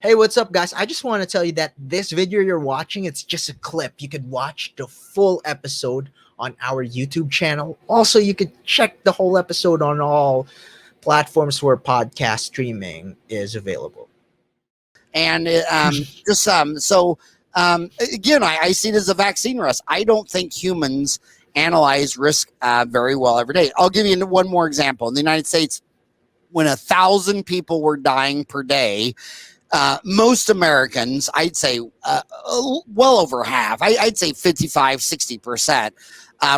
Hey, what's up, guys? I just want to tell you that this video you're watching, it's just a clip. You could watch the full episode on our YouTube channel. Also, you could check the whole episode on all platforms where podcast streaming is available. And again, I see it as a vaccine risk. I don't think humans analyze risk very well every day. I'll give you one more example. In the United States, when 1,000 people were dying per day, most Americans, I'd say well over half, I'd say 55, 60%,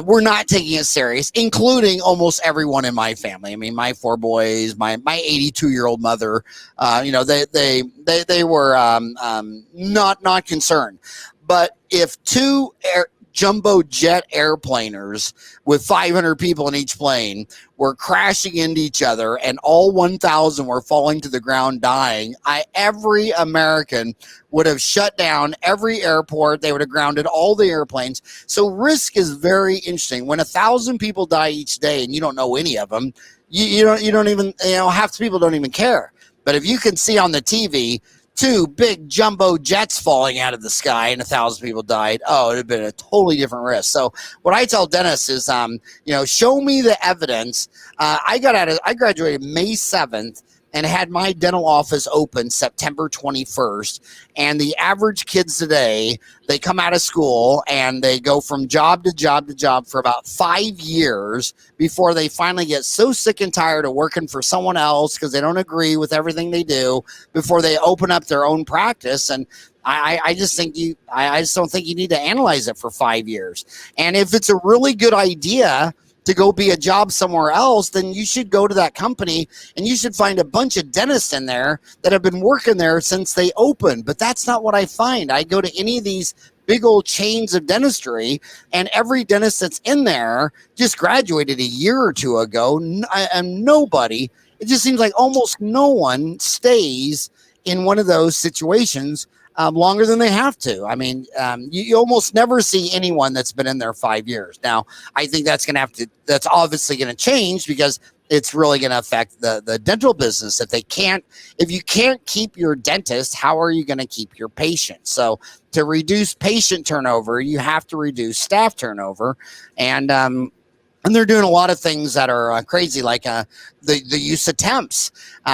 were not taking it serious, including almost everyone in my family. I mean, my 4 boys, my 82-year-old mother, they were not concerned. But if two jumbo jet airplaners with 500 people in each plane were crashing into each other and all 1,000 were falling to the ground dying, every American would have shut down every airport. They would have grounded all the airplanes. So risk is very interesting. When 1,000 people die each day and you don't know any of them, you don't even, half the people don't even care. But if you can see on the TV 2 big jumbo jets falling out of the sky and 1,000 people died, it would have been a totally different risk. So what I tell dentists is, show me the evidence. I graduated May 7th and had my dental office open September 21st. And the average kids today, they come out of school and they go from job to job to job for about 5 years before they finally get so sick and tired of working for someone else because they don't agree with everything they do before they open up their own practice. And I just don't think you need to analyze it for 5 years. And if it's a really good idea to go be a job somewhere else, then you should go to that company and you should find a bunch of dentists in there that have been working there since they opened. But that's not what I find. I go to any of these big old chains of dentistry and every dentist that's in there just graduated a year or two ago, and nobody, it just seems like almost no one stays in one of those situations longer than they have to. I mean, you almost never see anyone that's been in there 5 years. Now, I think that's obviously going to change because it's really going to affect the dental business. If you can't keep your dentist, how are you going to keep your patients? So to reduce patient turnover, you have to reduce staff turnover. And they're doing a lot of things that are crazy, like the use of temps.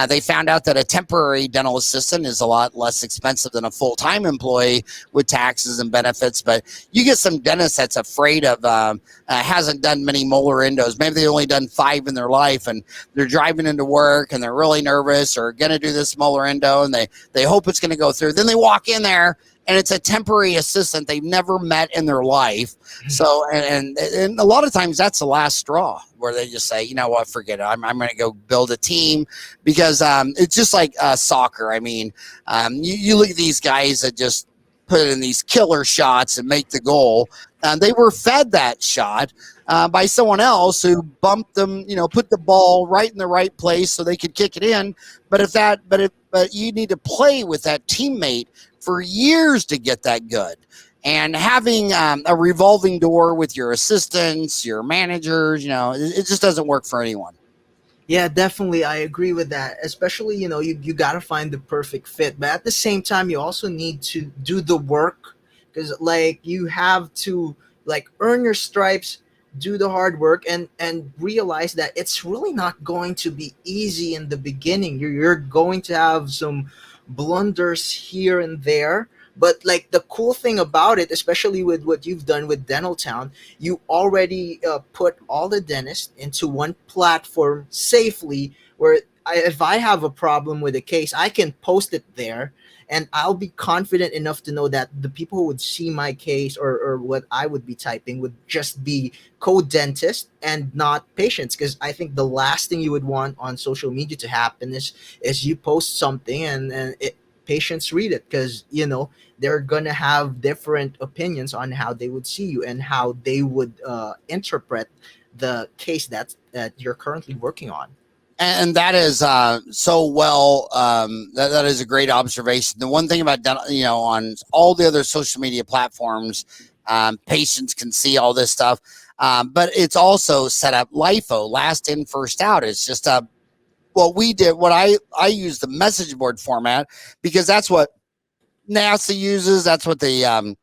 They found out that a temporary dental assistant is a lot less expensive than a full-time employee with taxes and benefits. But you get some dentist that's afraid of, hasn't done many molar endos. Maybe they've only done 5 in their life, and they're driving into work, and they're really nervous or going to do this molar endo, and they hope it's going to go through. Then they walk in there, and it's a temporary assistant they've never met in their life. So, and a lot of times that's the last straw where they just say, you know what, forget it. I'm going to go build a team because it's just like soccer. I mean, you look at these guys that just put in these killer shots and make the goal. They were fed that shot by someone else who bumped them, put the ball right in the right place so they could kick it in. But you need to play with that teammate for years to get that good. And having a revolving door with your assistants, your managers, it just doesn't work for anyone. Yeah, definitely. I agree with that. Especially, you got to find the perfect fit. But at the same time, you also need to do the work because, you have to, earn your stripes, do the hard work, and realize that it's really not going to be easy in the beginning. You're going to have some blunders here and there. But the cool thing about it, especially with what you've done with Dentaltown, you already put all the dentists into one platform safely. Where if I have a problem with a case, I can post it there, and I'll be confident enough to know that the people who would see my case or what I would be typing would just be co-dentist and not patients. Because I think the last thing you would want on social media to happen is you post something and patients read it, because they're gonna have different opinions on how they would see you and how they would interpret the case that you're currently working on. And that is so well. That is a great observation. The one thing about dental, on all the other social media platforms, patients can see all this stuff, but it's also set up LIFO, last in, first out. It's just what we did, what I used the message board format because that's what NASA uses. That's what the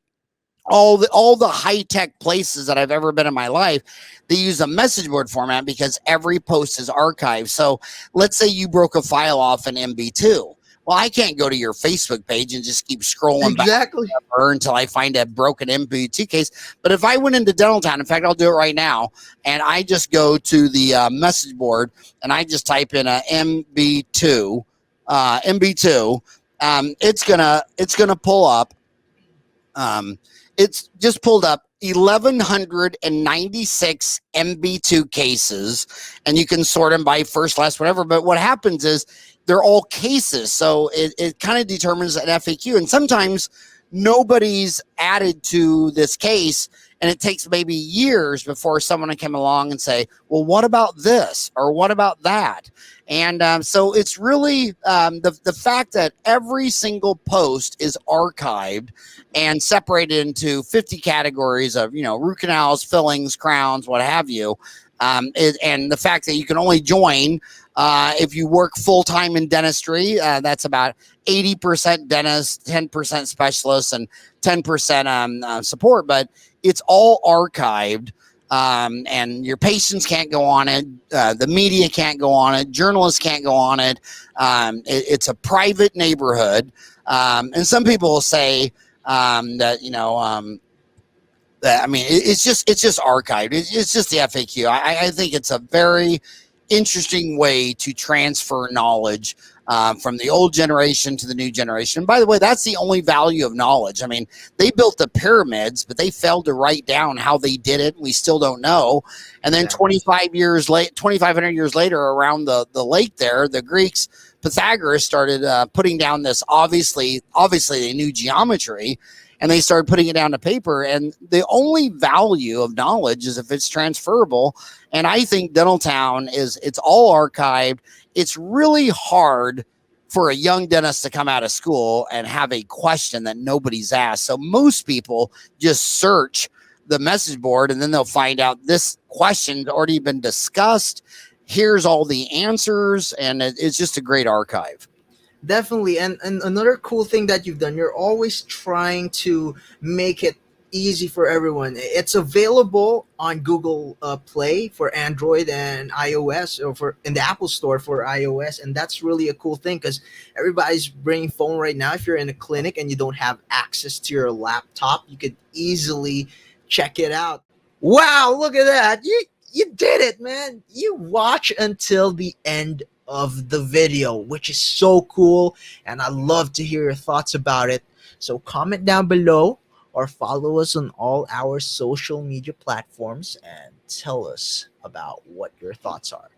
all the high tech places that I've ever been in my life, they use a message board format because every post is archived. So let's say you broke a file off in MB2. Well, I can't go to your Facebook page and just keep scrolling back Exactly. until I find a broken MB2 case. But if I went into Dentaltown, in fact, I'll do it right now, and I just go to the message board and I just type in a MB2, MB2, it's gonna pull up. Um, it's just pulled up 1,196 MB2 cases, and you can sort them by first, last, whatever. But what happens is they're all cases, so it kind of determines an FAQ. And sometimes nobody's added to this case, and it takes maybe years before someone can come along and say, well, what about this or what about that? And so it's really the fact that every single post is archived and separated into 50 categories of, root canals, fillings, crowns, what have you. And the fact that you can only join if you work full-time in dentistry. That's about 80% dentists, 10% specialists, and 10% support. But it's all archived. And your patients can't go on it. The media can't go on it. Journalists can't go on it. It's a private neighborhood. And some people will say that, it's just archived. It's just the FAQ. I think it's a very interesting way to transfer knowledge from the old generation to the new generation. And by the way, that's the only value of knowledge. I mean, they built the pyramids, but they failed to write down how they did it. We still don't know. And then Exactly. 2,500 years later, around the lake there, the Greeks, Pythagoras started putting down this. Obviously, they knew geometry, and they started putting it down to paper. And the only value of knowledge is if it's transferable. And I think Dentaltown it's all archived. It's really hard for a young dentist to come out of school and have a question that nobody's asked. So most people just search the message board, and then they'll find out this question's already been discussed. Here's all the answers, and it's just a great archive. Definitely. And another cool thing that you've done, you're always trying to make it easy for everyone. It's available on Google Play for Android and iOS, or for in the Apple Store for iOS, and that's really a cool thing because everybody's bringing phone right now. If you're in a clinic and you don't have access to your laptop, you could easily check it out. Wow, look at that. You did it, man. You watch until the end of the video, which is so cool, and I love to hear your thoughts about it. So comment down below or follow us on all our social media platforms and tell us about what your thoughts are.